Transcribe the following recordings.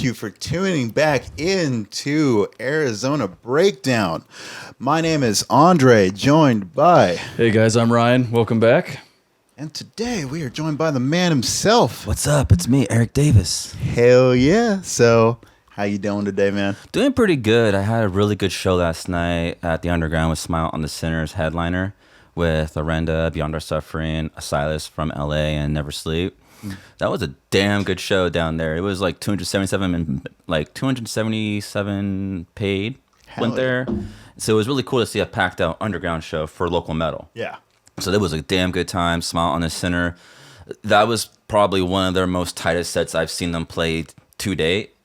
thank you for tuning back into Arizona Breakdown. My name is Andre, joined by... Hey guys, I'm Ryan. Welcome back. And today we are joined by the man himself. What's up? It's me, Eric Davis. Hell yeah. So, how you doing today, man? Doing pretty good. I had a really good show last night at the Underground with Smile on the Sinners headliner with Arenda, Beyond Our Suffering, Silas from LA, and Never Sleep. That was a damn good show down there. It was like 277 paid went there. So it was really cool to see a packed out underground show for local metal. Yeah. So that was a damn good time. Smile on the Sinner. That was probably one of their most tightest sets I've seen them play to date.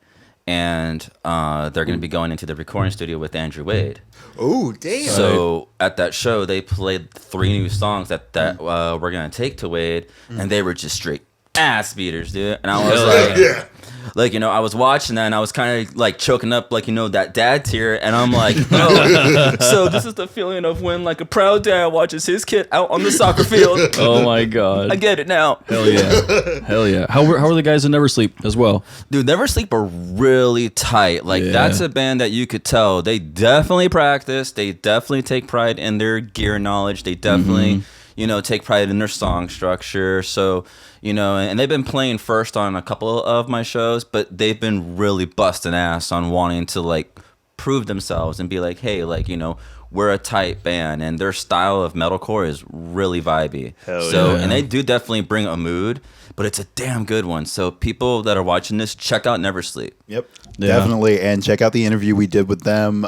And they're going to be going into the recording studio with Andrew Wade. Oh, damn. So at that show, they played 3 new songs that we're going to take to Wade. And they were just straight ass beaters, dude. And I was like, you know, I was watching that and I was kind of like choking up, like, you know, that dad tear. And I'm like, oh, so this is the feeling of when like a proud dad watches his kid out on the soccer field. Oh my God. I get it now. Hell yeah. Hell yeah. How are the guys in Never Sleep as well? Dude, Never Sleep are really tight. Like, that's a band that you could tell. They definitely practice. They definitely take pride in their gear knowledge. They definitely, you know, take pride in their song structure. So, you know, and they've been playing first on a couple of my shows, but they've been really busting ass on wanting to, like, prove themselves and be like, hey, like, you know, we're a tight band. And their style of metalcore is really vibey. And they do definitely bring a mood, but it's a damn good one. So people that are watching this, check out Never Sleep. Yep, definitely. And check out the interview we did with them.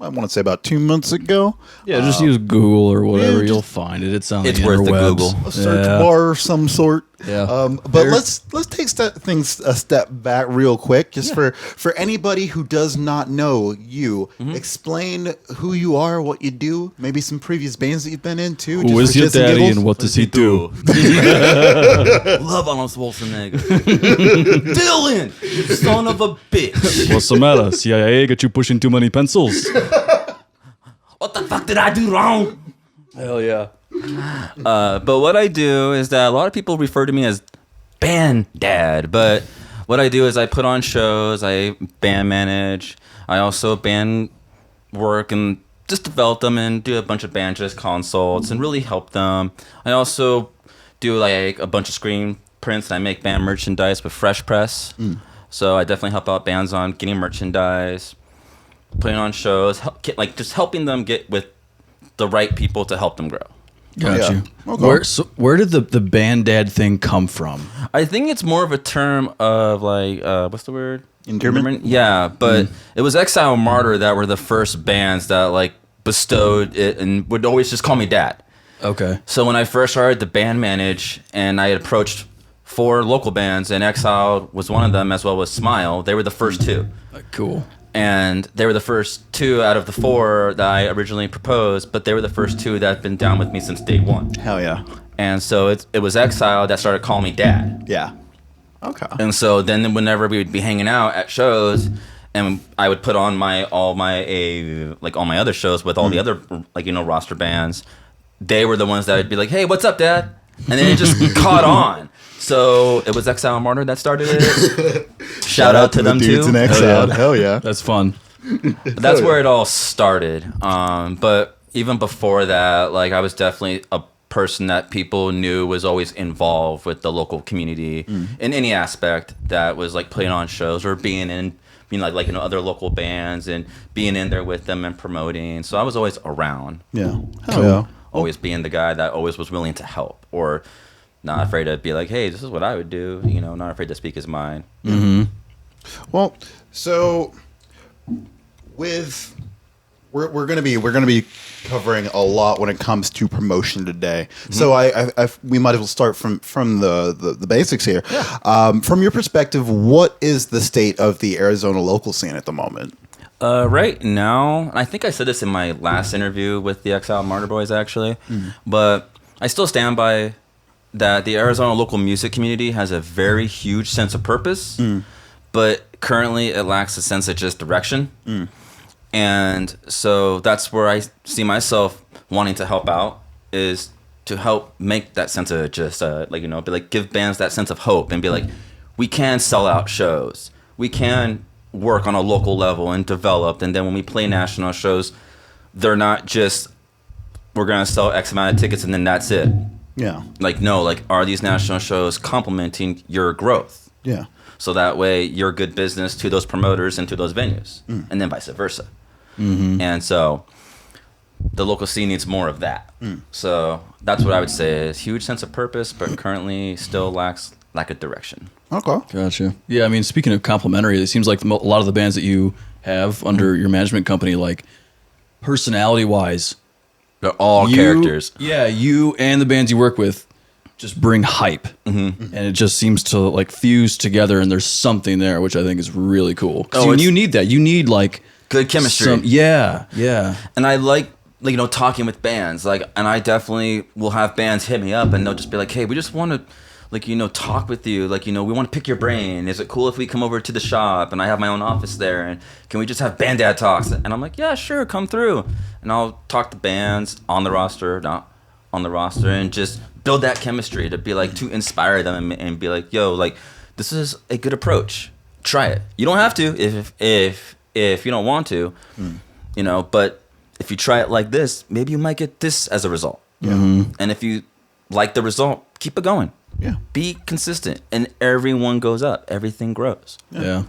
I want to say about 2 months ago. Yeah, just use Google or whatever. You'll find it. It's on It's the worth the interwebs. Google. A search bar of some sort. Yeah. But let's take things a step back real quick, just for anybody who does not know you. Explain who you are, what you do, maybe some previous bands that you've been in too. Who is your daddy and what does he do? Love Arnold Schwarzenegger. Dylan, you son of a bitch. What's the matter? CIA got you pushing too many pencils. What the fuck did I do wrong? Hell yeah. But what I do is that a lot of people refer to me as band dad. But what I do is I put on shows, I band manage, I also band work and just develop them and do a bunch of band just consults and really help them. I also do like a bunch of screen prints and I make band merchandise with Fresh Press. So I definitely help out bands on getting merchandise, putting on shows, like just helping them get with the right people to help them grow. Got you. Okay. Where did the band dad thing come from? I think it's more of a term of like, what's the word? Endearment? Yeah, but it was Exiled and Martyr that were the first bands that like bestowed it and would always just call me dad. Okay. So when I first started to band manage and I had approached 4 local bands and Exiled was one of them as well as Smile, they were the first 2. Cool. And they were the first 2 out of the 4 that I originally proposed, but they were the first 2 that have been down with me since day 1. Hell yeah. And so it was Exile that started calling me dad. Yeah. Okay. And so then whenever we would be hanging out at shows, and I would put on all my other shows with all the other, like, you know, roster bands, they were the ones that would be like, hey, what's up, dad? And then it just caught on. So it was Exile and Martyr that started it. Shout out to them dudes too. in Exiled. Hell yeah. That's fun. That's where it all started. But even before that, like, I was definitely a person that people knew was always involved with the local community in any aspect that was like playing on shows or being like you know, other local bands and being in there with them and promoting. So I was always around. Yeah. Hell yeah. Always being the guy that always was willing to help or not afraid to be like, hey, this is what I would do. You know, not afraid to speak his mind. Well, so we're gonna be covering a lot when it comes to promotion today. So we might as well start from the basics here. Yeah. From your perspective, what is the state of the Arizona local scene at the moment? Right now, and I think I said this in my last interview with the Exiled Martyr Boys, actually, but I still stand by that the Arizona local music community has a very huge sense of purpose, but currently it lacks a sense of just direction. And so that's where I see myself wanting to help out, is to help make that sense of just, like, you know, be like, give bands that sense of hope and be like, we can sell out shows. We can work on a local level and develop. And then when we play national shows, they're not just, we're going to sell X amount of tickets and then that's it. Yeah. Like, no, like, are these national shows complementing your growth? Yeah. So that way you're good business to those promoters and to those venues, and then vice versa. Mm-hmm. And so the local scene needs more of that. So that's what I would say is huge sense of purpose, but currently still lacks lack of direction. Okay. Gotcha. Yeah, I mean, speaking of complimentary, it seems like a lot of the bands that you have under your management company, like personality-wise, they're all characters. Yeah, you and the bands you work with just bring hype, and it just seems to like fuse together, and there's something there, which I think is really cool. You need that. You need like good chemistry. Yeah. And I like talking with bands, like, and I definitely will have bands hit me up, and they'll just be like, "Hey, we just want to." Talk with you. We want to pick your brain. Is it cool if we come over to the shop and I have my own office there? And can we just have band dad talks? And I'm like, yeah, sure, come through. And I'll talk to bands on the roster, not on the roster, and just build that chemistry to be like, to inspire them and be like, yo, like, this is a good approach. Try it. You don't have to if you don't want to, but if you try it like this, maybe you might get this as a result. Yeah. And if you like the result, keep it going. Yeah. Be consistent, and everyone goes up. Everything grows. Yeah.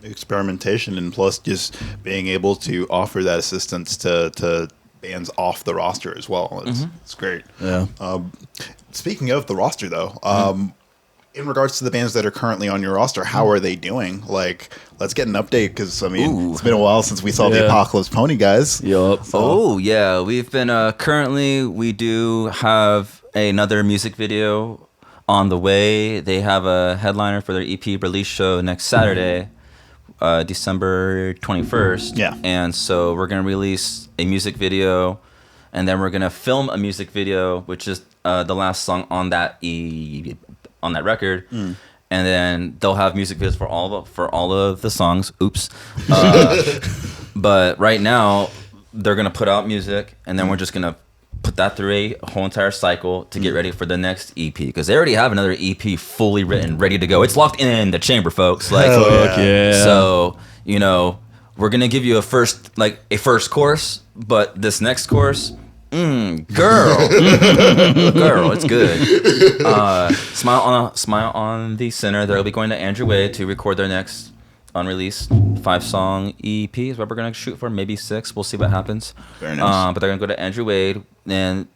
Experimentation, and plus just being able to offer that assistance to bands off the roster as well. It's great. Yeah. Speaking of the roster, though, in regards to the bands that are currently on your roster, how are they doing? Like, let's get an update, because, I mean, it's been a while since we saw the Apocalypse Pony guys. Yup. So. Oh, yeah. We've been, currently, we do have another music video on the way. They have a headliner for their EP release show next Saturday, December 21st. Yeah. And so we're going to release a music video, and then we're going to film a music video, which is the last song on that on that record. And then they'll have music videos for all of the songs. Oops. But right now they're going to put out music, and then we're just going to put that through a whole entire cycle to get ready for the next EP, because they already have another EP fully written, ready to go. It's locked in the chamber, folks. Like, so we're gonna give you a first course, but this next course, girl, it's good. Smile on the Center. They'll be going to Andrew Wade to record their next unreleased 5-song EP is what we're gonna shoot for, maybe 6. We'll see what happens. Very nice. But they're gonna go to Andrew Wade, and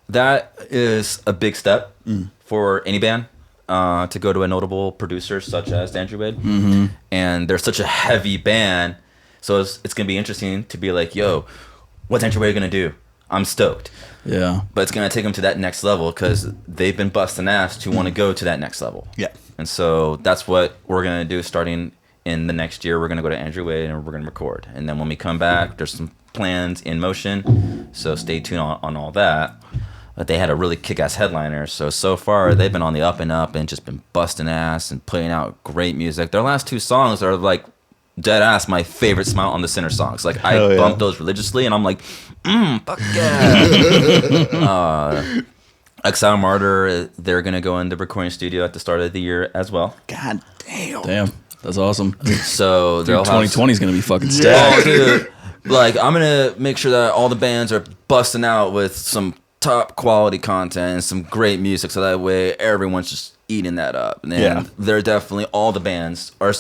that is a big step for any band to go to a notable producer such as Andrew Wade. And they're such a heavy band, so it's gonna be interesting to be like, yo, what's Andrew Wade gonna do? I'm stoked. Yeah. But it's gonna take them to that next level, because they've been busting ass to want to go to that next level. Yeah. And so that's what we're gonna do starting in the next year. We're going to go to Andrew Wade and we're going to record. And then when we come back, there's some plans in motion. So stay tuned on all that. But they had a really kick-ass headliner. So far, they've been on the up and up and just been busting ass and putting out great music. Their last 2 songs are like dead ass my favorite Smile on the Center songs. Like, I bump those religiously, and I'm like, fuck yeah. Exiled, Martyr, they're going to go in the recording studio at the start of the year as well. God damn. Damn. That's awesome. So dude, 2020 is gonna be fucking stacked. Oh, dude. Like, I'm gonna make sure that all the bands are busting out with some top quality content and some great music, so that way everyone's just eating that up. And they're definitely, all the bands are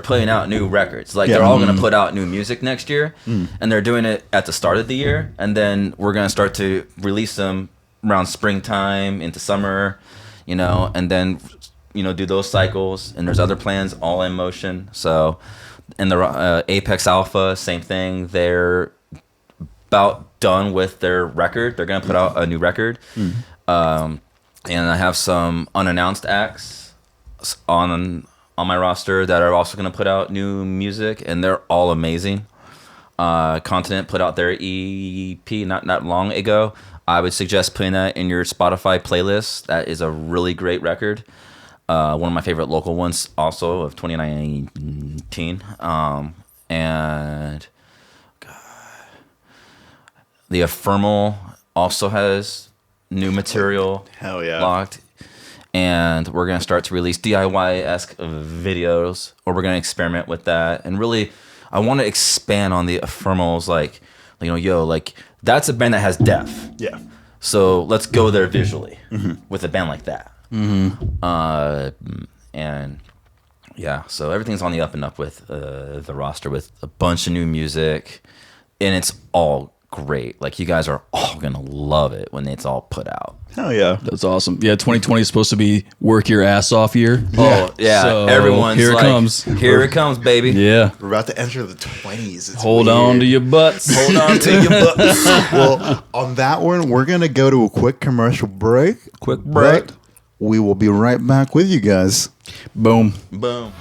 putting out new records. Like, they're all gonna put out new music next year, and they're doing it at the start of the year, and then we're gonna start to release them around springtime into summer, and then do those cycles, and there's other plans all in motion. So, and the Apex Alpha, same thing. They're about done with their record. They're gonna put out a new record, and I have some unannounced acts on my roster that are also gonna put out new music, and they're all amazing. Continent put out their EP not long ago. I would suggest putting that in your Spotify playlist. That is a really great record. One of my favorite local ones also of 2019. And the Ephemeral also has new material. Hell yeah. Locked. and we're gonna start to release DIY-esque videos, or we're gonna experiment with that. And really, I want to expand on the ephemerals, like that's a band that has depth. Yeah. So let's go there visually with a band like that. And yeah, so everything's on the up and up with the roster, with a bunch of new music, and it's all great. Like, you guys are all gonna love it when it's all put out. Hell yeah. That's awesome. Yeah, 2020 is supposed to be work your ass off year. Oh yeah, So, everyone's here it like, comes. Here it comes, baby. Yeah. We're about to enter the 20s. It's Hold weird. on to your butts. Hold on to your butts. Well, on that one, we're going to go to a quick commercial break. Quick break. But we will be right back with you guys. Boom. Boom.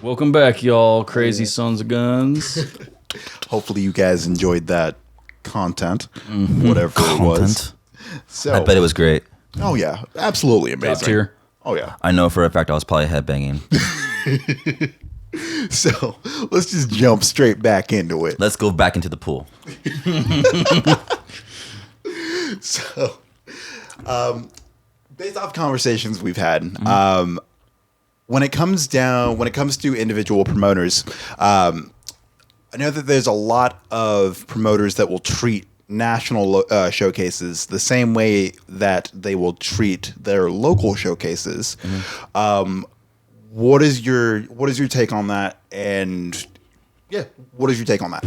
Welcome back, y'all crazy sons of guns. Hopefully you guys enjoyed that content, whatever it was. So, I bet it was great. Oh, yeah. Absolutely amazing. Top tier. Oh, yeah. I know for a fact I was probably headbanging. So let's just jump straight back into it. Let's go back into the pool. So, based off conversations we've had, when it comes to individual promoters, I know that there's a lot of promoters that will treat national showcases the same way that they will treat their local showcases. What is your take on that? And yeah, what is your take on that?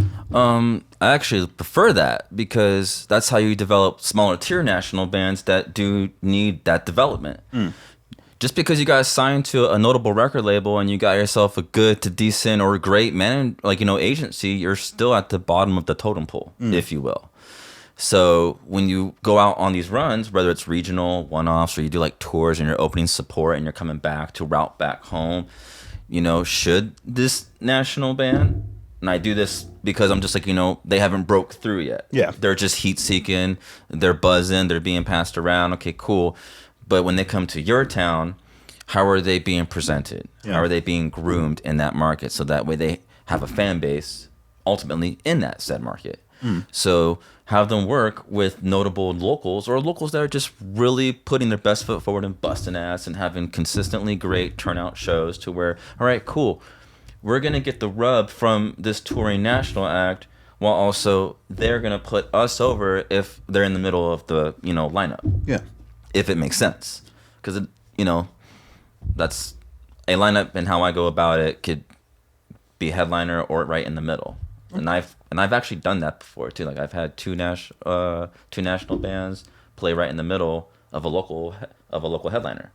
I actually prefer that, because that's how you develop smaller tier national bands that do need that development. Just because you guys signed to a notable record label and you got yourself a good to decent or great agency, you're still at the bottom of the totem pole, if you will. So when you go out on these runs, whether it's regional, one-offs, or you do like tours and you're opening support and you're coming back to route back home, should this national band, and I do this because I'm just like, they haven't broke through yet. Yeah. They're just heat-seeking, they're buzzing, they're being passed around. Okay, cool. But when they come to your town, how are they being presented? Yeah. How are they being groomed in that market? So that way they have a fan base ultimately in that said market. So have them work with notable locals, or locals that are just really putting their best foot forward and busting ass and having consistently great turnout shows, to where, all right, cool, we're going to get the rub from this touring national act, while also they're going to put us over if they're in the middle of the, lineup. Yeah. If it makes sense. Because, that's a lineup, and how I go about it could be headliner or right in the middle. And I've actually done that before too. Like, I've had two national bands play right in the middle of a local headliner,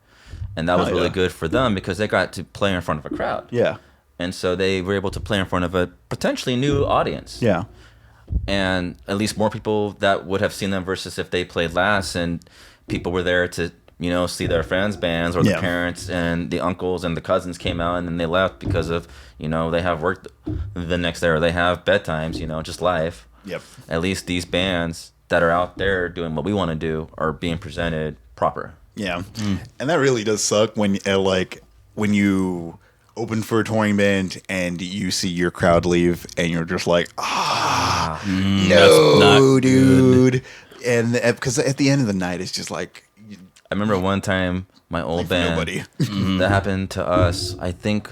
and that was really good for them, because they got to play in front of a crowd. Yeah. And so they were able to play in front of a potentially new audience. Yeah. And at least more people that would have seen them, versus if they played last and people were there to see their friends' bands, or the parents and the uncles and the cousins came out and then they left because of, they have work the next day, or they have bedtimes, just life. Yep. At least these bands that are out there doing what we want to do are being presented proper. Yeah. And that really does suck when you open for a touring band and you see your crowd leave and you're just like, no, dude. And because at the end of the night, it's just like, I remember one time my old band, nobody. that happened to us. I think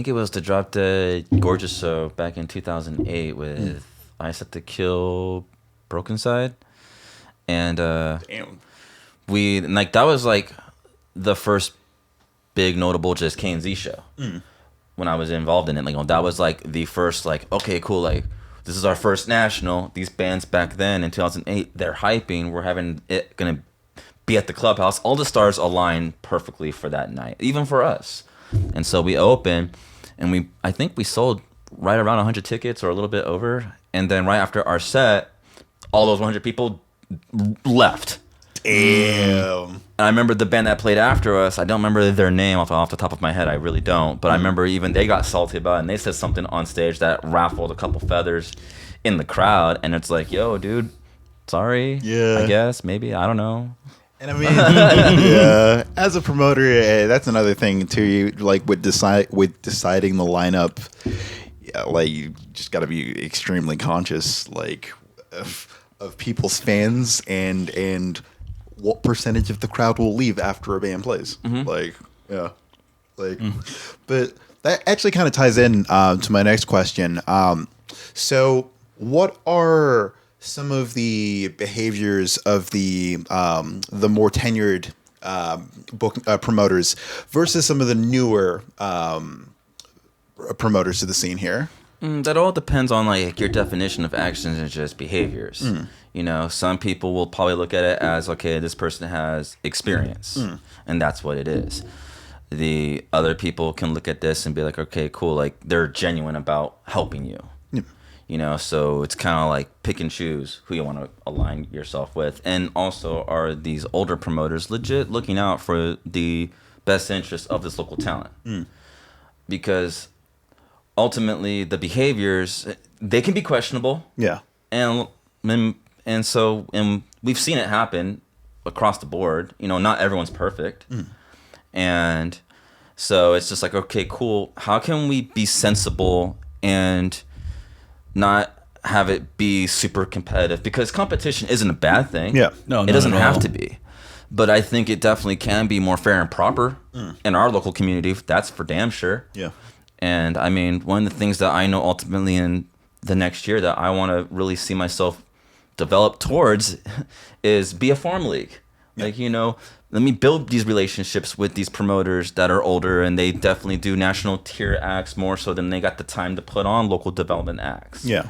it was the Drop Dead Gorgeous Show back in 2008 with I Set to Kill, Broken Side, and Damn. that was like the first big notable just K&Z show when I was involved in it. Like, that was like the first, like, okay, cool, like, this is our first national. These bands back then in 2008, they're hyping. We're having it gonna be at the clubhouse. All the stars aligned perfectly for that night, even for us. And so we opened, and I think we sold right around 100 tickets, or a little bit over. And then right after our set, all those 100 people left. Damn. And I remember the band that played after us. I don't remember their name off the top of my head. I really don't. But I remember even they got salty about it, and they said something on stage that raffled a couple feathers in the crowd. And it's like, yo, dude, sorry. Yeah. I guess, maybe. I don't know. And I mean, yeah, as a promoter, that's another thing too. You like with deciding the lineup, yeah, like you just got to be extremely conscious, like of people's fans and what percentage of the crowd will leave after a band plays. Like, yeah, like, but that actually kind of ties in to my next question. So, what are some of the behaviors of the more tenured promoters versus some of the newer promoters to the scene here? That all depends on like your definition of actions and just behaviors. You know, some people will probably look at it as, okay, this person has experience, and that's what it is. The other people can look at this and be like, okay, cool, like they're genuine about helping you. You know, so it's kind of like pick and choose who you want to align yourself with. And also, are these older promoters legit looking out for the best interest of this local talent? Because ultimately, the behaviors, they can be questionable. Yeah. And so we've seen it happen across the board. You know, not everyone's perfect. And so it's just like, okay, cool. How can we be sensible and not have it be super competitive? Because competition isn't a bad thing. Yeah. No, it doesn't not at have all. to be. But I think it definitely can be more fair and proper in our local community. That's for damn sure. Yeah. And I mean, one of the things that I know ultimately in the next year that I want to really see myself develop towards is be a farm league. Like, you know, let me build these relationships with these promoters that are older, and they definitely do national tier acts more so than they got the time to put on local development acts. Yeah.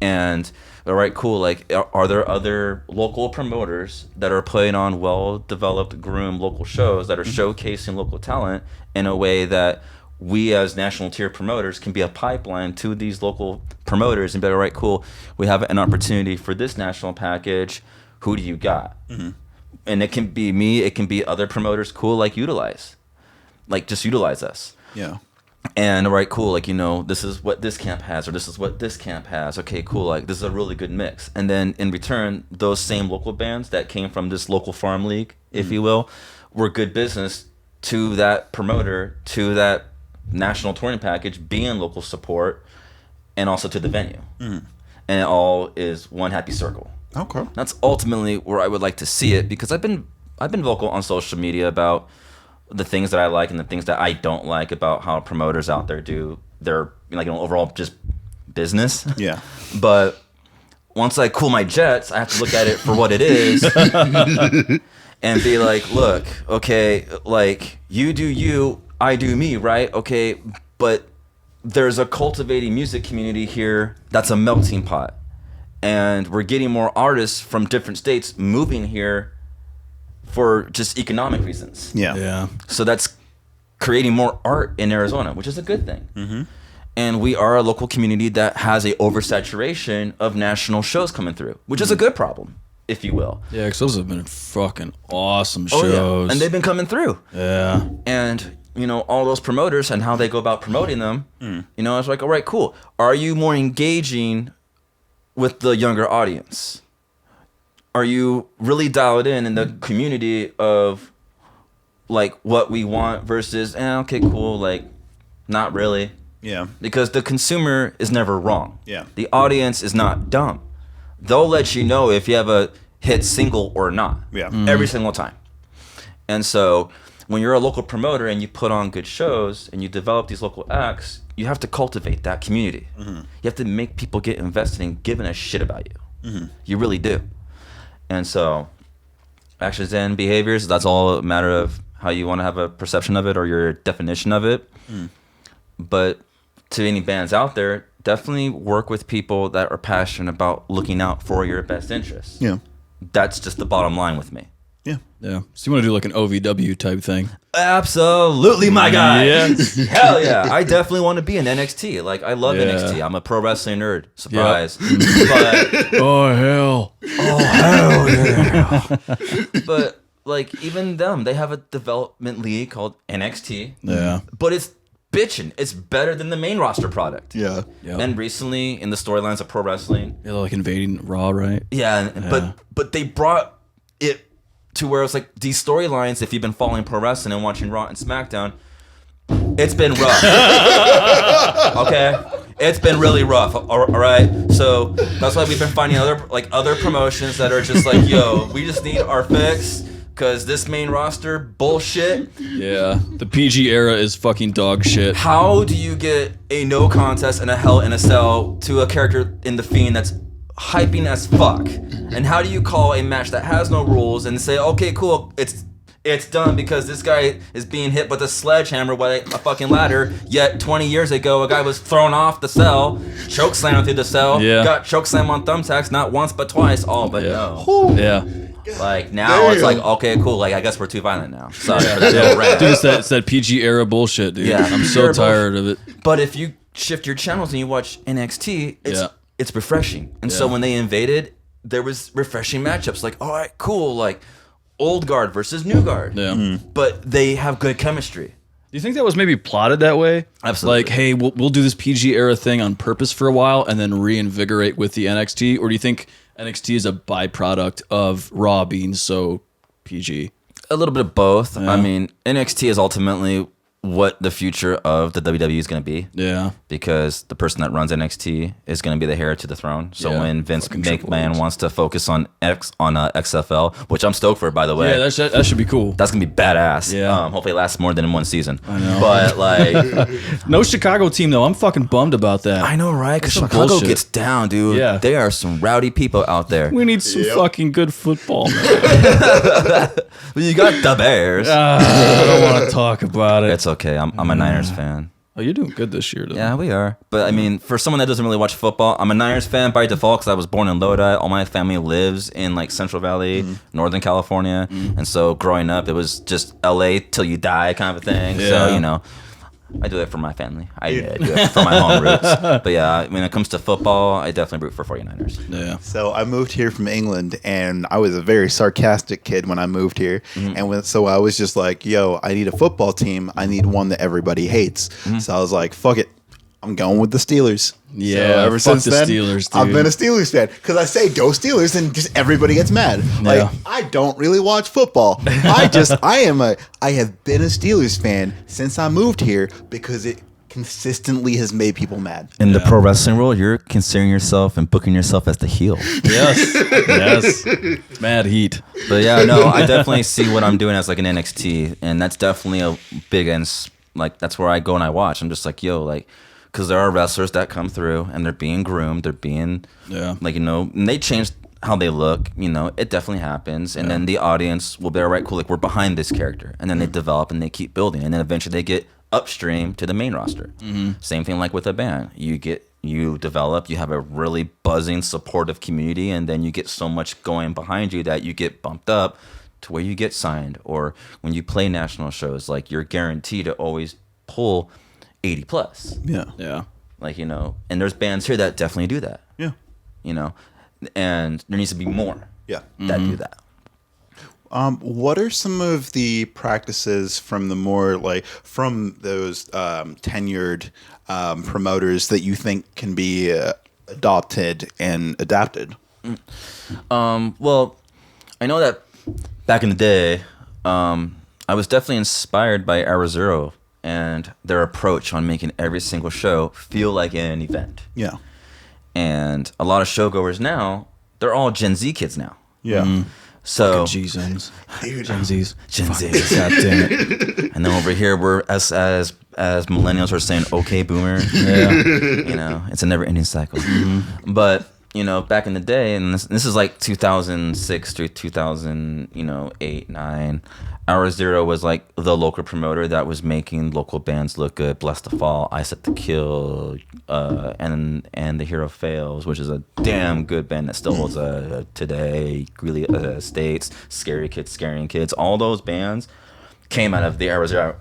And all right, cool. Like, are there other local promoters that are putting on well-developed, groomed local shows that are showcasing local talent in a way that we as national tier promoters can be a pipeline to these local promoters and be like, all right, cool, we have an opportunity for this national package. Who do you got? And it can be me, it can be other promoters. Cool, like just utilize us. Yeah. And all right, cool, like, you know, this is what this camp has, or this is what this camp has. Okay, cool, like this is a really good mix. And then in return, those same local bands that came from this local farm league, if you will, were good business to that promoter, to that national touring package, being local support, and also to the venue. And it all is one happy circle. Okay. That's ultimately where I would like to see it, because I've been vocal on social media about the things that I like and the things that I don't like about how promoters out there do their, like, you know, overall just business. Yeah. But once I cool my jets, I have to look at it for what it is and be like, look, okay, like you do you, I do me, right? Okay, but there's a cultivating music community here that's a melting pot. And we're getting more artists from different states moving here for just economic reasons. Yeah. Yeah. So that's creating more art in Arizona, which is a good thing. And we are a local community that has a oversaturation of national shows coming through, which is a good problem, if you will. Yeah, because those have been fucking awesome Oh, shows. yeah. And they've been coming through. Yeah. And, you know, all those promoters and how they go about promoting them, you know, it's like, all right, cool. Are you more engaging with the younger audience? Are you really dialed in the community of like what we want versus, okay, cool, like not really? Yeah. Because the consumer is never wrong. Yeah. The audience is not dumb. They'll let you know if you have a hit single or not. Yeah. Every single time. And so when you're a local promoter and you put on good shows and you develop these local acts, you have to cultivate that community. You have to make people get invested in giving a shit about you. You really do. And so actions and behaviors, that's all a matter of how you want to have a perception of it or your definition of it. But to any bands out there, definitely work with people that are passionate about looking out for your best interests. Yeah. That's just the bottom line with me. Yeah. Yeah. So you want to do like an OVW type thing? Absolutely, my guy. Yes. Hell yeah. I definitely want to be in NXT. Like, I love NXT. I'm a pro wrestling nerd. Surprise. But Oh hell. but like even them, they have a development league called NXT. Yeah. But it's bitching. It's better than the main roster product. Yeah. Yep. And recently in the storylines of pro wrestling, They're like invading Raw, right? yeah, but they brought it to where it's like these storylines, if you've been following pro wrestling and watching Raw and SmackDown, it's been rough. Okay? It's been really rough. All right? So that's why we've been finding other promotions that are just like, yo, we just need our fix because this main roster bullshit. Yeah. The PG era is fucking dog shit. How do you get a no contest and a Hell in a Cell to a character in The Fiend that's hyping as fuck? And how do you call a match that has no rules and say, okay, cool, it's done because this guy is being hit with a sledgehammer by a fucking ladder, yet 20 years ago a guy was thrown off the cell, choke slammed through the cell, got choke slammed on thumbtacks not once but twice, no. Yeah. Like now it's like, okay, cool, like I guess we're too violent now. Sorry for that little rant. Dude, it's that PG era bullshit, dude. Yeah. I'm so tired of it. But if you shift your channels and you watch NXT, it's refreshing. And so when they invaded, there was refreshing matchups. Like, all right, cool. Like, old guard versus new guard. Yeah. But they have good chemistry. Do you think that was maybe plotted that way? Absolutely. Like, hey, we'll do this PG era thing on purpose for a while and then reinvigorate with the NXT? Or do you think NXT is a byproduct of Raw being so PG? A little bit of both. I mean, NXT is ultimately what the future of the WWE is going to be. Yeah. Because the person that runs NXT is going to be the heir to the throne. So Yeah. when Vince Fucking Triple H. McMahon wants to focus on XFL, which I'm stoked for, by the way. Yeah, that should be cool. That's going to be badass. Yeah. Hopefully it lasts more than one season. I know. But like... No Chicago team, though. I'm fucking bummed about that. I know, right? Because That's some Chicago bullshit. gets down, dude. Yeah. They are some rowdy people out there. We need some fucking good football, man. You got the Bears. I don't want to talk about it. It's okay. I'm a Niners fan. Oh, you're doing good this year, though. Yeah, we are. But I mean, for someone that doesn't really watch football, I'm a Niners fan by default because I was born in Lodi. All my family lives in like Central Valley, Northern California. And so growing up, it was just LA till you die kind of a thing. Yeah. So, you know, I do it for my family. I do it for my home roots. But yeah, when it comes to football, I definitely root for 49ers. Yeah. So I moved here from England, and I was a very sarcastic kid when I moved here. So I was just like, yo, I need a football team. I need one that everybody hates. So I was like, fuck it. I'm going with the Steelers. Yeah, So ever fuck since the then, Steelers, I've dude. been a Steelers fan because I say go Steelers, and just everybody gets mad. Like I don't really watch football. I have been a Steelers fan since I moved here because it consistently has made people mad. In the pro wrestling world, you're considering yourself and booking yourself as the heel. Yes. Yes. Mad heat. But yeah, no, I definitely see what I'm doing as like an NXT, and that's definitely a big end. Like that's where I go and I watch. I'm just like, yo, like, because there are wrestlers that come through and they're being groomed, they're being, like, you know, and they change how they look. You know, it definitely happens, and then the audience will be all right, cool, like we're behind this character, and then they develop and they keep building, and then eventually they get upstream to the main roster. Same thing like with a band. You develop, you have a really buzzing, supportive community, and then you get so much going behind you that you get bumped up to where you get signed. Or when you play national shows, like you're guaranteed to always pull 80 plus. Yeah. Yeah. Like, you know, and there's bands here that definitely do that. Yeah. You know, and there needs to be more that do that. What are some of the practices from the more from those tenured promoters that you think can be adopted and adapted? Well, I know that back in the day, I was definitely inspired by Arizero and their approach on making every single show feel like an event. Yeah. And a lot of showgoers now, they're all Gen Z kids now. Yeah. So G-Zones. Dude. Gen Zs. Gen Z. God damn it. And then over here, we're as millennials, we're saying, okay, boomer. Yeah. You know, it's a never-ending cycle. But back in the day, and this is like 2006 through 2008, 9. Hour Zero was like the local promoter that was making local bands look good. Blessed to Fall, I Set to Kill, and The Hero Fails, which is a damn good band that still holds today. Greeley Estates, Scary Kids, Scaring Kids, all those bands came out of the Hour Zero,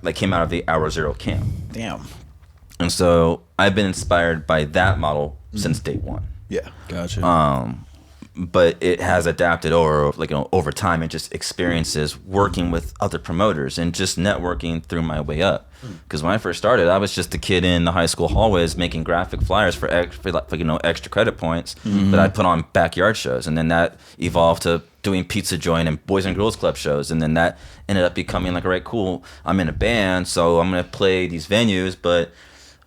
Hour Zero camp. Damn. And so I've been inspired by that model since day one. Yeah. Gotcha. But it has adapted over time and just experiences working with other promoters and just networking through my way up. Because when I first started, I was just a kid in the high school hallways making graphic flyers for extra credit points that I put on backyard shows, and then that evolved to doing Pizza Joint and Boys and Girls Club shows, and then that ended up becoming like, all right, cool, I'm in a band, so I'm gonna play these venues, but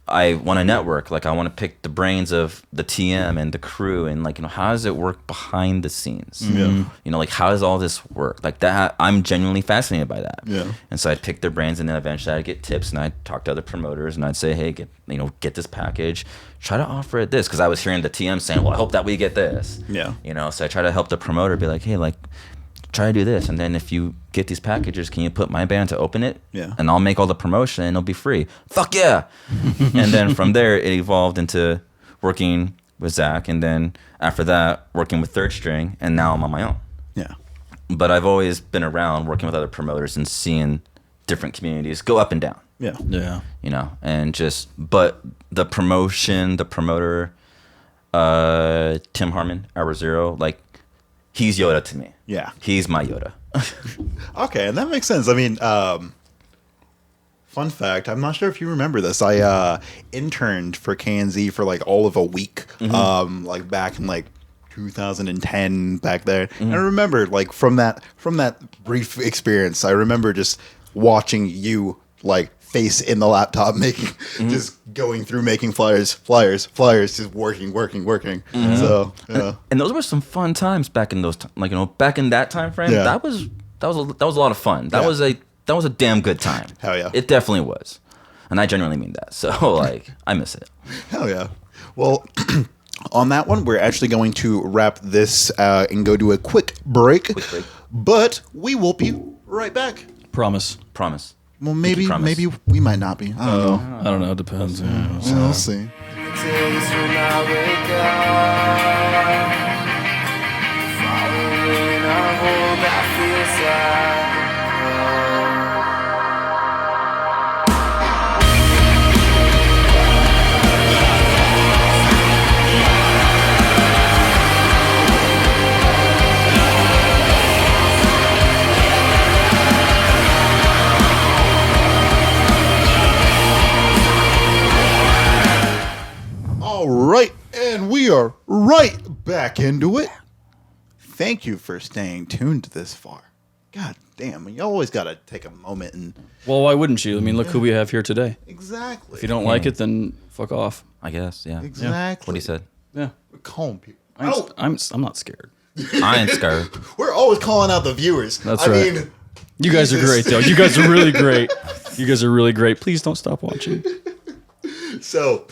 I want to network. Like, I want to pick the brains of the TM and the crew, and how does it work behind the scenes? Yeah. How does all this work? Like that, I'm genuinely fascinated by that. Yeah. And so I'd pick their brains, and then eventually I'd get tips, and I'd talk to other promoters, and I'd say, hey, get this package, try to offer it this, because I was hearing the TM saying, well, I hope that we get this. Yeah. So I try to help the promoter be like, hey, try to do this, and then if you get these packages, can you put my band to open it? Yeah. And I'll make all the promotion, and it'll be free. Fuck yeah. And then from there, it evolved into working with Zach, and then after that, working with Third String, and now I'm on my own. Yeah. But I've always been around working with other promoters and seeing different communities go up and down. Yeah. Yeah. But the promoter, Tim Harmon, Hour Zero, he's Yoda to me. Yeah. He's my Yoda. Okay, and that makes sense. I mean, fun fact, I'm not sure if you remember this. I interned for KNZ for all of a week, back in 2010 back there. And I remember from that brief experience, I remember just watching you face in the laptop making just going through making flyers, just working. So yeah. And those were some fun times back in those back in that time frame. Yeah. That was a lot of fun. That was a damn good time. Hell yeah. It definitely was. And I genuinely mean that. So I miss it. Hell yeah. Well, on that one, we're actually going to wrap this and go to a quick break. But we will be right back. Promise. Well, maybe we might not be. I don't know. I don't know. It depends. Yeah, We'll see. All right, and we are right back into it. Thank you for staying tuned this far. God damn, you always got to take a moment and... Well, why wouldn't you? I mean, look who we have here today. Exactly. If you don't like it, then fuck off. I guess, yeah. Exactly. What he said. Yeah. We're calling people. I'm not scared. I ain't scared. We're always calling out the viewers. That's right. I mean, you guys are great, though. You guys are really great. You guys are really great. Please don't stop watching. So,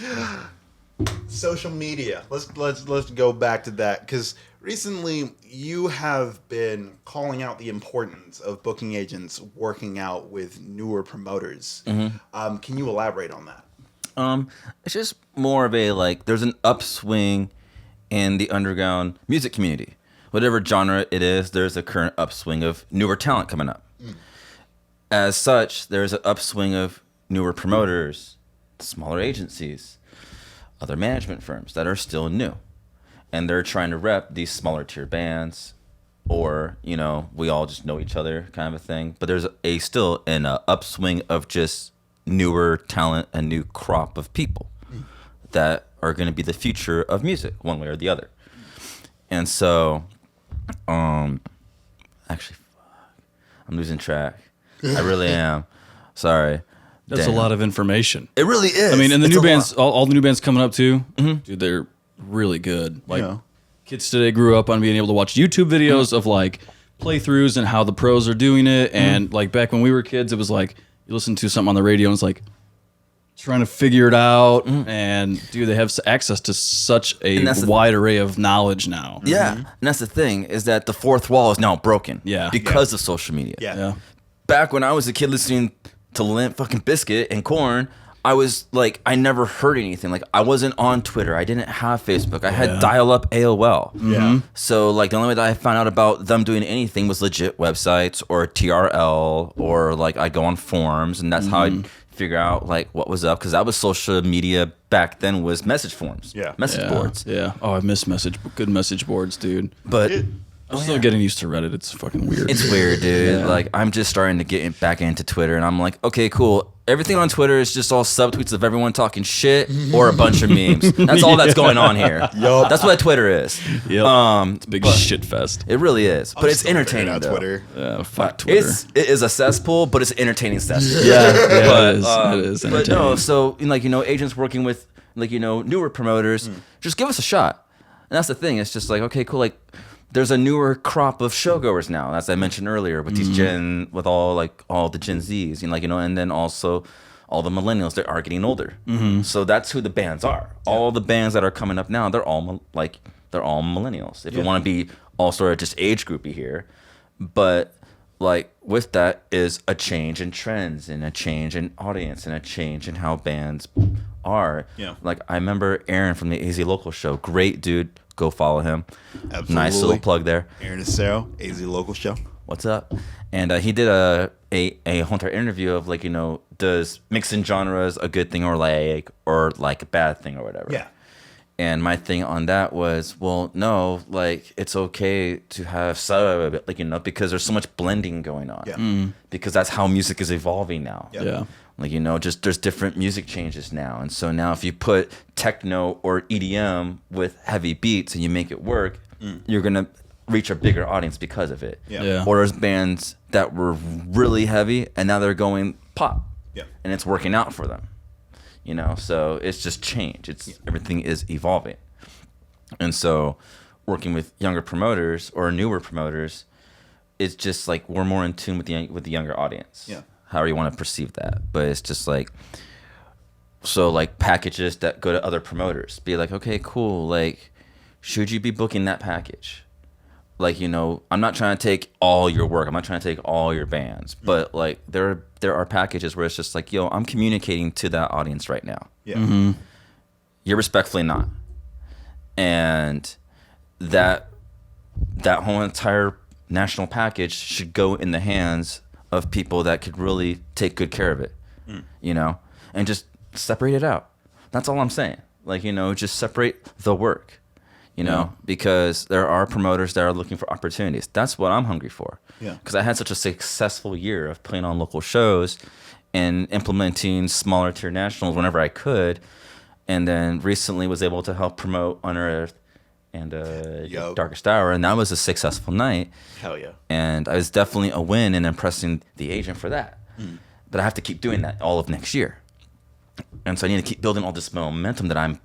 social media. Let's go back to that, because recently you have been calling out the importance of booking agents working out with newer promoters. Mm-hmm. Can you elaborate on that? It's just more of a there's an upswing in the underground music community. Whatever genre it is, there's a current upswing of newer talent coming up. As such, there's an upswing of newer promoters, smaller agencies, other management firms that are still new. And they're trying to rep these smaller tier bands, or, we all just know each other kind of a thing. But there's still an upswing of just newer talent, a new crop of people that are going to be the future of music, one way or the other. And so, actually, fuck, I'm losing track. I really am. Sorry. That's Damn. a lot of information. It really is. I mean, and the It's new a bands, lot. all the new bands coming up too, dude, they're really good. Kids today grew up on being able to watch YouTube videos of playthroughs and how the pros are doing it. And back when we were kids, it was you listen to something on the radio and it's trying to figure it out, and they have access to such a wide array of knowledge now. Yeah, and that's the thing, is that the fourth wall is now broken. Yeah. Because of social media. Yeah. Back when I was a kid listening to Limp fucking Bizkit and Korn, I was like, I never heard anything. Like, I wasn't on Twitter. I didn't have Facebook. I had dial-up AOL. Yeah. So, like, the only way that I found out about them doing anything was legit websites or TRL, or, like, I'd go on forums, and that's how I'd figure out, like, what was up. Because that was social media back then, was message forums. Yeah. Message boards. Yeah. Oh, I miss good message boards, dude. But... I'm still getting used to Reddit. It's fucking weird. It's weird, dude. Yeah. Like, I'm just starting to get back into Twitter, and I'm like, okay, cool. Everything on Twitter is just all subtweets of everyone talking shit or a bunch of memes. That's all that's going on here. Yup. That's what Twitter is. Yep. It's a big shit fest. It really is. But it's entertaining, on though. Twitter. Yeah, fuck Twitter. It is a cesspool, but it's an entertaining cesspool. Yeah, But, it is. It is But entertaining. no, so, like, agents working with, like, newer promoters, just give us a shot. And that's the thing. It's just like, okay, cool. Like, there's a newer crop of showgoers now, as I mentioned earlier, with these with all the Gen Zs, and then also all the millennials. They are getting older, so that's who the bands are. All the bands that are coming up now, they're all millennials. If you want to be all sort of just age groupy here, but like with that is a change in trends and a change in audience and a change in how bands are. Yeah. Like, I remember Aaron from the AZ Local Show. Great dude. Go follow him. Absolutely. Nice little plug there. Aaron Acero, AZ Local Show. What's up? And he did a whole entire interview of, like, does mixing genres a good thing or like a bad thing or whatever. Yeah. And my thing on that was, well, no, like, it's okay to have sub, like, because there's so much blending going on. Yeah. Because that's how music is evolving now. Yeah. Yeah. Like, just there's different music changes now. And so now if you put techno or EDM with heavy beats and you make it work, you're going to reach a bigger audience because of it. Yeah. Yeah. Or there's bands that were really heavy and now they're going pop. Yeah. And it's working out for them. So it's just change. Everything is evolving. And so working with younger promoters or newer promoters, it's just like we're more in tune with the younger audience. Yeah. However you want to perceive that. But it's just like, so like packages that go to other promoters, be like, okay, cool. Like, should you be booking that package? Like, I'm not trying to take all your work. I'm not trying to take all your bands. But like, there are packages where it's just like, yo, I'm communicating to that audience right now. Yeah. You're respectfully not. And that whole entire national package should go in the hands of people that could really take good care of it, and just separate it out. That's all I'm saying. Like, just separate the work, because there are promoters that are looking for opportunities. That's what I'm hungry for. Yeah. Because I had such a successful year of playing on local shows and implementing smaller tier nationals whenever I could. And then recently was able to help promote Unearthed and Darkest Hour, and that was a successful night. Hell yeah. And I was definitely a win in impressing the agent for that. But I have to keep doing that all of next year. And so I need to keep building all this momentum that I'm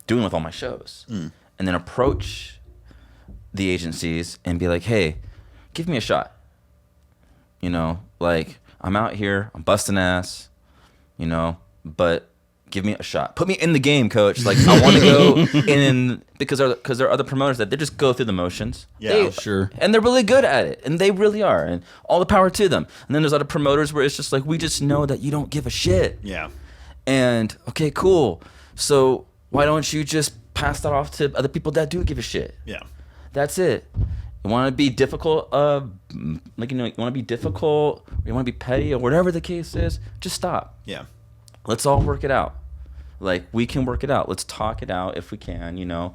doing with all my shows. And then approach the agencies and be like, hey, give me a shot. Like, I'm out here, I'm busting ass, but give me a shot. Put me in the game, coach. Like, I want to go in, because there are other promoters that they just go through the motions. Yeah, sure. And they're really good at it. And they really are. And all the power to them. And then there's other promoters where it's just like, we just know that you don't give a shit. Yeah. And, okay, cool. So why don't you just pass that off to other people that do give a shit? Yeah. That's it. You want to be difficult, you want to be difficult, or you want to be petty, or whatever the case is, just stop. Yeah. Let's all work it out. Like, we can work it out. Let's talk it out if we can,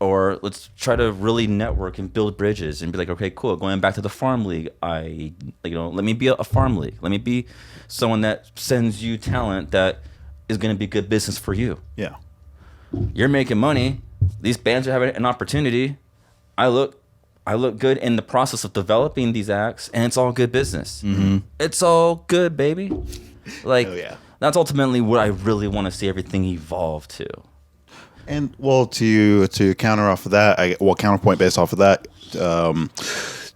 or let's try to really network and build bridges and be like, okay, cool. Going back to the farm league, let me be a farm league. Let me be someone that sends you talent that is going to be good business for you. Yeah. You're making money. These bands are having an opportunity. I look good in the process of developing these acts, and it's all good business. It's all good, baby. Like, Oh, yeah. That's ultimately what I really want to see everything evolve to. And well, to counter off of that, counterpoint based off of that,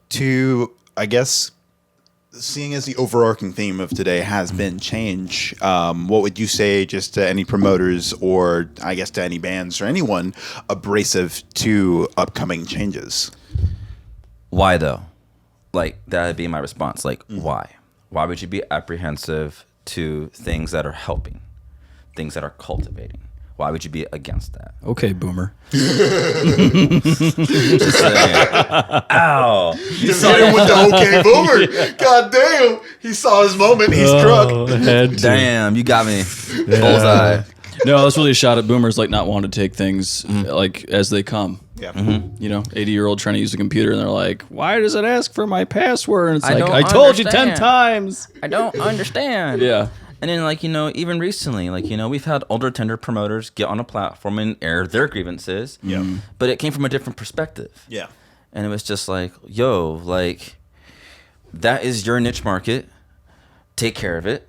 to I guess seeing as the overarching theme of today has been change, what would you say just to any promoters or I guess to any bands or anyone abrasive to upcoming changes? Why though? Like that would be my response. Like why? Why would you be apprehensive to things that are helping, things that are cultivating? Why would you be against that? Okay, boomer. Just saying. Ow. You saw him with the okay boomer. God damn. He saw his moment. He struck. Damn, you got me. Bullseye. No, that's really a shot at boomers like not wanting to take things like as they come. Yeah. You know, 80-year-old trying to use a computer and they're like, why does it ask for my password? And it's I like, don't I told you 10 understand. times. I don't understand. Yeah. And then, like, you know, even recently, like, you know, we've had older tender promoters get on a platform and air their grievances. Yeah. But it came from a different perspective. Yeah. And it was just like, yo, like, that is your niche market. Take care of it.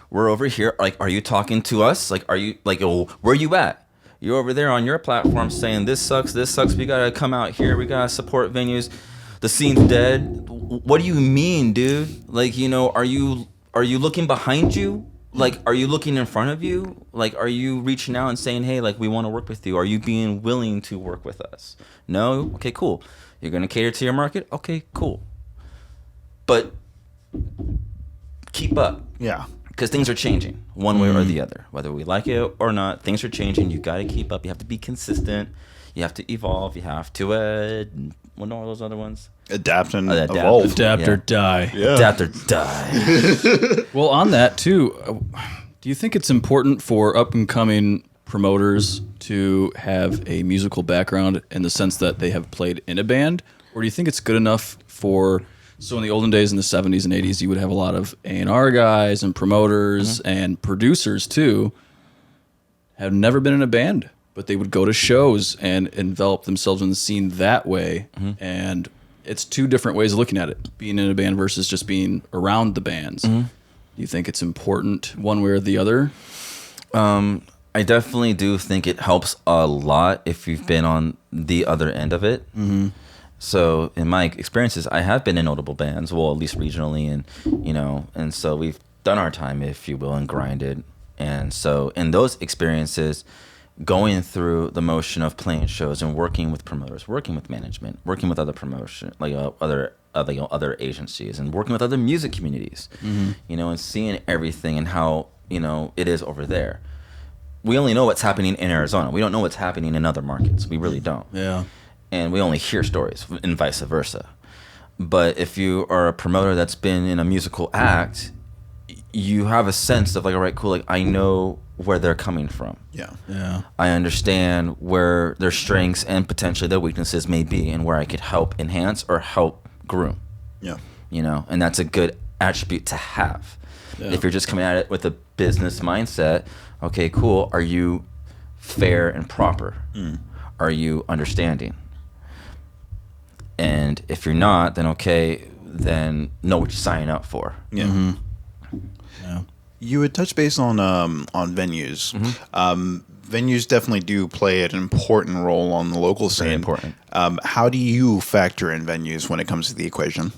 We're over here. Like, are you talking to us? Like, are you, like, oh, where you at? You're over there on your platform saying, this sucks. We got to come out here. We got to support venues. The scene's dead. What do you mean, dude? Like, you know, are you looking behind you? Like, are you looking in front of you? Like, are you reaching out and saying, hey, like, we want to work with you? Are you being willing to work with us? No? Okay, cool. You're going to cater to your market? Okay, cool. But keep up. Yeah. Because things are changing one way or the other. Whether we like it or not, things are changing. You got to keep up. You have to be consistent. You have to evolve. You have to, what are those other ones? Adapt and Adapt. evolve. Adapt or die. Yeah. Adapt or die. Well, on that too, do you think it's important for up and coming promoters to have a musical background in the sense that they have played in a band, or do you think it's good enough for? So in the olden days, in the 70s and 80s, you would have a lot of A&R guys and promoters and producers too, have never been in a band, but they would go to shows and envelop themselves in the scene that way. And it's two different ways of looking at it, being in a band versus just being around the bands. Do you think it's important one way or the other? I definitely do think it helps a lot if you've been on the other end of it. So in my experiences, I have been in notable bands, well, at least regionally, and you know, and so we've done our time, if you will, and grinded. And so in those experiences, going through the motion of playing shows and working with promoters, working with management, working with other promotion, like other agencies, and working with other music communities, you know, and seeing everything and how, you know, it is over there. We only know what's happening in Arizona. We don't know what's happening in other markets. We really don't. Yeah. And we only hear stories and vice versa. But if you are a promoter that's been in a musical act, you have a sense of like, all right, cool, like I know where they're coming from. Yeah. I understand where their strengths and potentially their weaknesses may be and where I could help enhance or help groom. Yeah. You know, and that's a good attribute to have. Yeah. If you're just coming at it with a business mindset, okay, cool, are you fair and proper? Are you understanding? And if you're not, then okay, then know what you're signing up for. Yeah. Yeah. You had touched base on venues. Venues definitely do play an important role on the local scene. Very important. How do you factor in venues when it comes to the equation?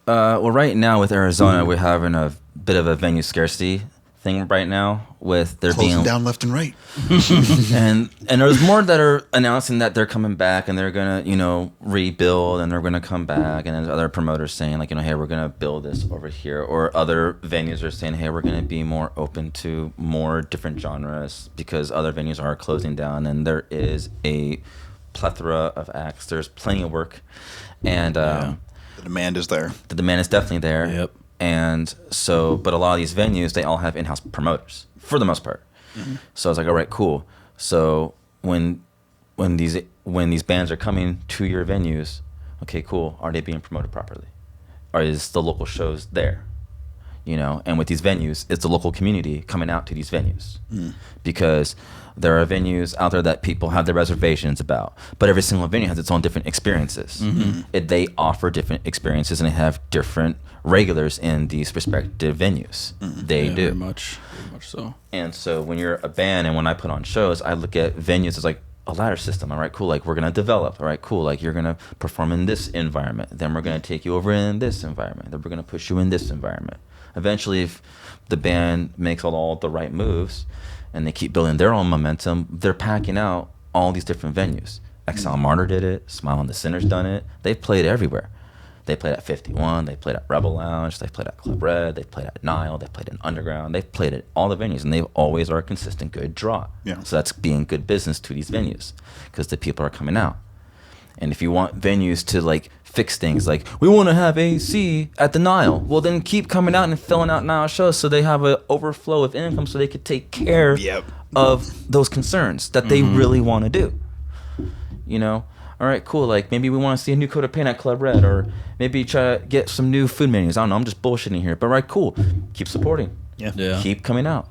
Well, right now with Arizona, we're having a bit of a venue scarcity thing right now with there Closing being down left and right. and there's more that are announcing that they're coming back and they're gonna, you know, rebuild and they're gonna come back, and there's other promoters saying like, you know, hey, we're gonna build this over here, or other venues are saying, hey, we're gonna be more open to more different genres because other venues are closing down and there is a plethora of acts. There's plenty of work, and The demand is there. the demand is definitely there. Yep. And so, but a lot of these venues, they all have in-house promoters for the most part. So I was like, all right, cool. So when these bands are coming to your venues, okay, cool. Are they being promoted properly? Or is the local shows there? You know, and with these venues, it's the local community coming out to these venues because there are venues out there that people have their reservations about, but every single venue has its own different experiences. They offer different experiences and they have different regulars in these respective venues. They Yeah, do. very much so. And so when you're a band and when I put on shows, I look at venues as like, a ladder system. All right, cool. Like we're gonna develop. All right, cool. Like you're gonna perform in this environment. Then we're gonna take you over in this environment. Then we're gonna push you in this environment. Eventually, if the band makes all the right moves and they keep building their own momentum, they're packing out all these different venues. Exiled Martyr did it. Smile on the Sinner's done it. They've played everywhere. They played at 51. They played at Rebel Lounge. They played at Club Red. They played at Nile. They played in Underground. They've played at all the venues, and they always are a consistent good draw. Yeah. So that's being good business to these venues because the people are coming out. And if you want venues to like fix things, like we want to have AC at the Nile, well then keep coming out and filling out Nile shows so they have an overflow of income so they could take care of those concerns that they really want to do. You know? All right, cool. Like maybe we want to see a new coat of paint at Club Red, or maybe try to get some new food menus. I don't know. I'm just bullshitting here, but right, cool. Keep supporting. Yeah. Keep coming out.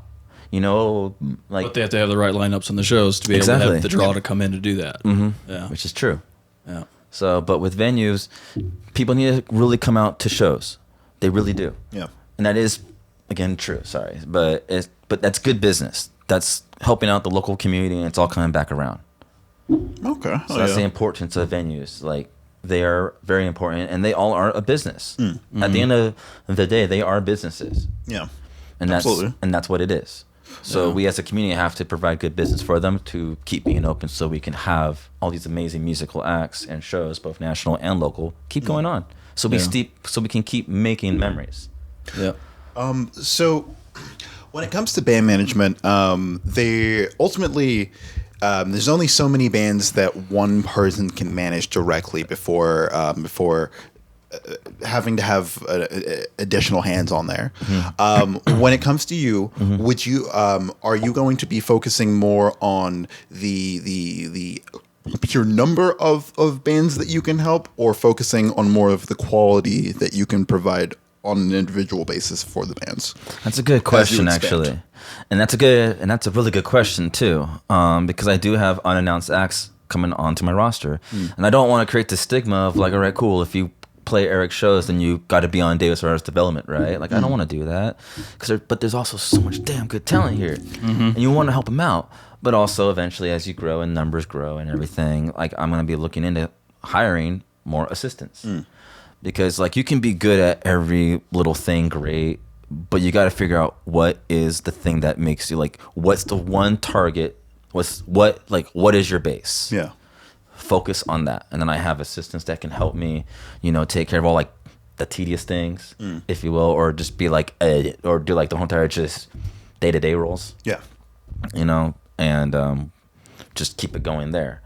You know, like. But they have to have the right lineups on the shows to be able to have the draw to come in to do that. Yeah, which is true. Yeah. So, but with venues, people need to really come out to shows. They really do. Yeah. And that is, again, true. Sorry, but that's good business. That's helping out the local community, and it's all coming back around. Okay. So that's the importance of venues. Like they are very important, and they all are a business. At the end of the day, they are businesses. Yeah. And that's what it is. So we as a community have to provide good business for them to keep being open, so we can have all these amazing musical acts and shows, both national and local, keep going on. So we can keep making memories. Yeah. So when it comes to band management, they ultimately. There's only so many bands that one person can manage directly before having to have additional hands on there. When it comes to you, would you are you going to be focusing more on the pure number of bands that you can help, or focusing on more of the quality that you can provide on an individual basis for the bands? That's a good question, actually, and that's a really good question too, because I do have unannounced acts coming onto my roster, and I don't want to create the stigma of like, all right, cool, if you play Eric's shows, then you got to be on Davis Artist Development, right? Like, I don't want to do that, but there's also so much damn good talent here, and you want to help them out, but also eventually as you grow and numbers grow and everything, like I'm gonna be looking into hiring more assistants. Because like you can be good at every little thing, great, but you got to figure out what is the thing that makes you like, what's the one target, what is your base? Yeah. Focus on that. And then I have assistants that can help me, you know, take care of all like the tedious things, if you will, or just be like, or do like the whole entire just day-to-day roles. Yeah. You know, and just keep it going there.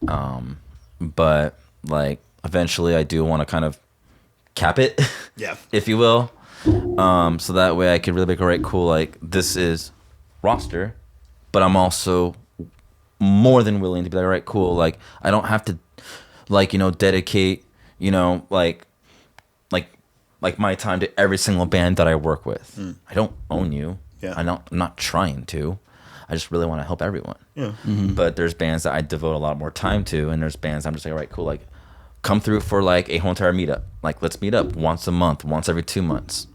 But like, eventually I do want to kind of cap it, if you will. So that way I could really make all right, cool, like this is roster, but I'm also more than willing to be like, all right, cool, like I don't have to like, you know, dedicate, you know, like my time to every single band that I work with. I don't own you. I'm not trying to. I just really want to help everyone. But there's bands that I devote a lot more time to, and there's bands I'm just like, all right, cool, like come through for like a whole entire meetup. Like let's meet up once a month, once every 2 months.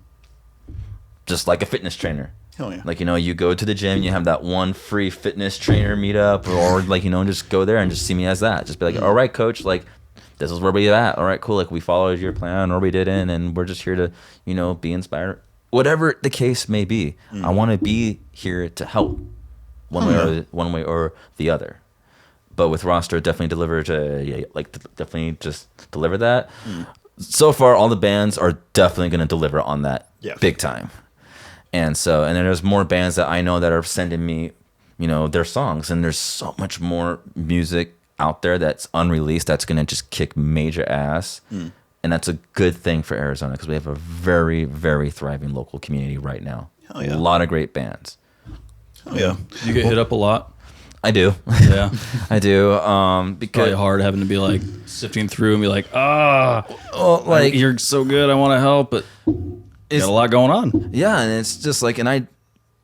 Just like a fitness trainer. Hell yeah. Like, you know, you go to the gym, you have that one free fitness trainer meetup, or like, you know, just go there and just see me as that. Just be like, all right, coach, like this is where we at. All right, cool. Like we followed your plan or we didn't, and we're just here to, you know, be inspired. Whatever the case may be, I want to be here to help one way or the other. But with roster, definitely definitely just deliver that. So far, all the bands are definitely going to deliver on that big time. And then there's more bands that I know that are sending me, you know, their songs. And there's so much more music out there that's unreleased that's going to just kick major ass. And that's a good thing for Arizona because we have a very, very thriving local community right now. Hell yeah. A lot of great bands. Hell yeah. You get hit up a lot? I do. Yeah. I do. Because probably hard having to be like sifting through and be like, like you're so good, I want to help, but got a lot going on. Yeah, and it's just like, and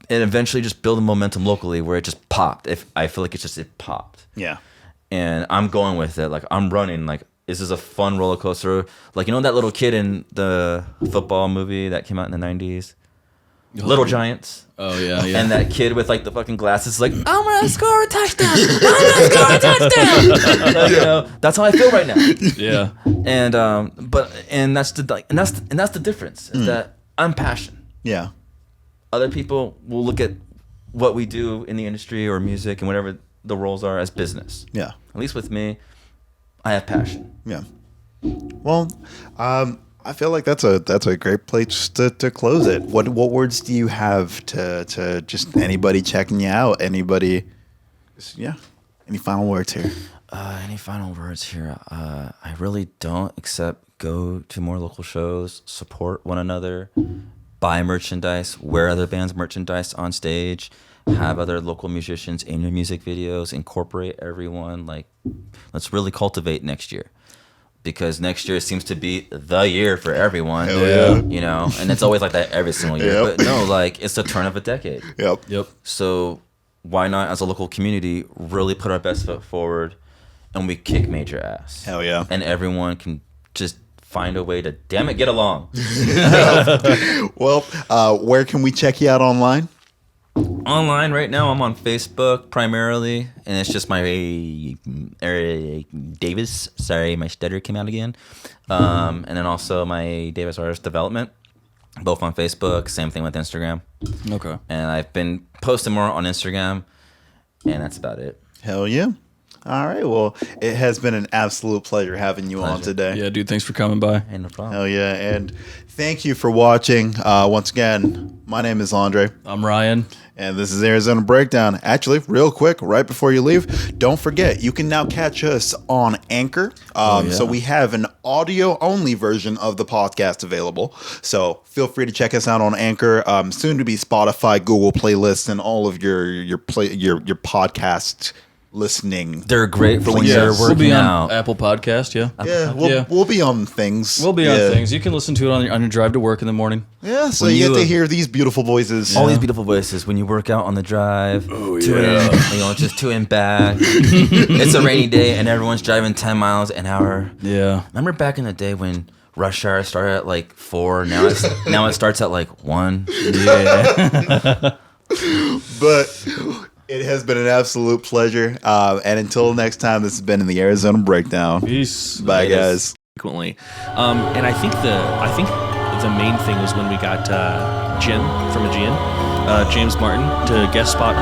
eventually just build a momentum locally where it just popped. If I feel like it popped. Yeah. And I'm going with it. Like I'm running. Like this is a fun roller coaster. Like, you know that little kid in the football movie that came out in the 90s? Little Giants. Oh yeah, yeah. And that kid with like the fucking glasses, like, I'm gonna score a touchdown. I'm gonna score a touchdown. Like, you know, that's how I feel right now. Yeah. And that's the difference. Is that I'm passionate. Yeah. Other people will look at what we do in the industry or music and whatever the roles are as business. Yeah. At least with me, I have passion. Yeah. Well, I feel like that's a great place to close it. What words do you have to just anybody checking you out? Anybody? Yeah. Any final words here? Any final words here? I really don't, except go to more local shows, support one another, buy merchandise, wear other bands' merchandise on stage, have other local musicians in your music videos, incorporate everyone. Like, let's really cultivate next year. Because next year seems to be the year for everyone. Hell yeah. You know, and it's always like that every single year. Yep. But no, like, it's the turn of a decade. Yep. So why not, as a local community, really put our best foot forward and we kick major ass? Hell yeah. And everyone can just find a way to, damn it, get along. Well, where can we check you out online? Online right now, I'm on Facebook primarily, and it's just my Davis. Sorry, my stutter came out again. And then also my Davis Artist Development, both on Facebook. Same thing with Instagram. Okay. And I've been posting more on Instagram, and that's about it. Hell yeah. All right. Well, it has been an absolute pleasure having you on today. Yeah, dude. Thanks for coming by. Ain't no problem. Hell yeah. And thank you for watching. Once again, my name is Andre. I'm Ryan. And this is Arizona Breakdown. Actually, real quick, right before you leave, don't forget, you can now catch us on Anchor. So we have an audio-only version of the podcast available. So feel free to check us out on Anchor. Soon to be Spotify, Google playlists, and all of your podcast listening. They're great for when Yes. you're We'll working be on out. Apple Podcast. Yeah. We'll be on things. We'll be Yeah. on things. You can listen to it on your drive to work in the morning. Yeah, so When you get you- to hear these beautiful voices. All these beautiful voices when you work out on the drive. Oh, to yeah. and, just to and back. It's a rainy day and everyone's driving 10 miles an hour. Yeah. Remember back in the day when rush hour started at like 4? Now it starts at like 1. Yeah. But it has been an absolute pleasure. And until next time, this has been in the Arizona Breakdown. Peace. Bye, guys. Frequently, and I think the main thing was when we got Jim from Aegean, James Martin, to guest spot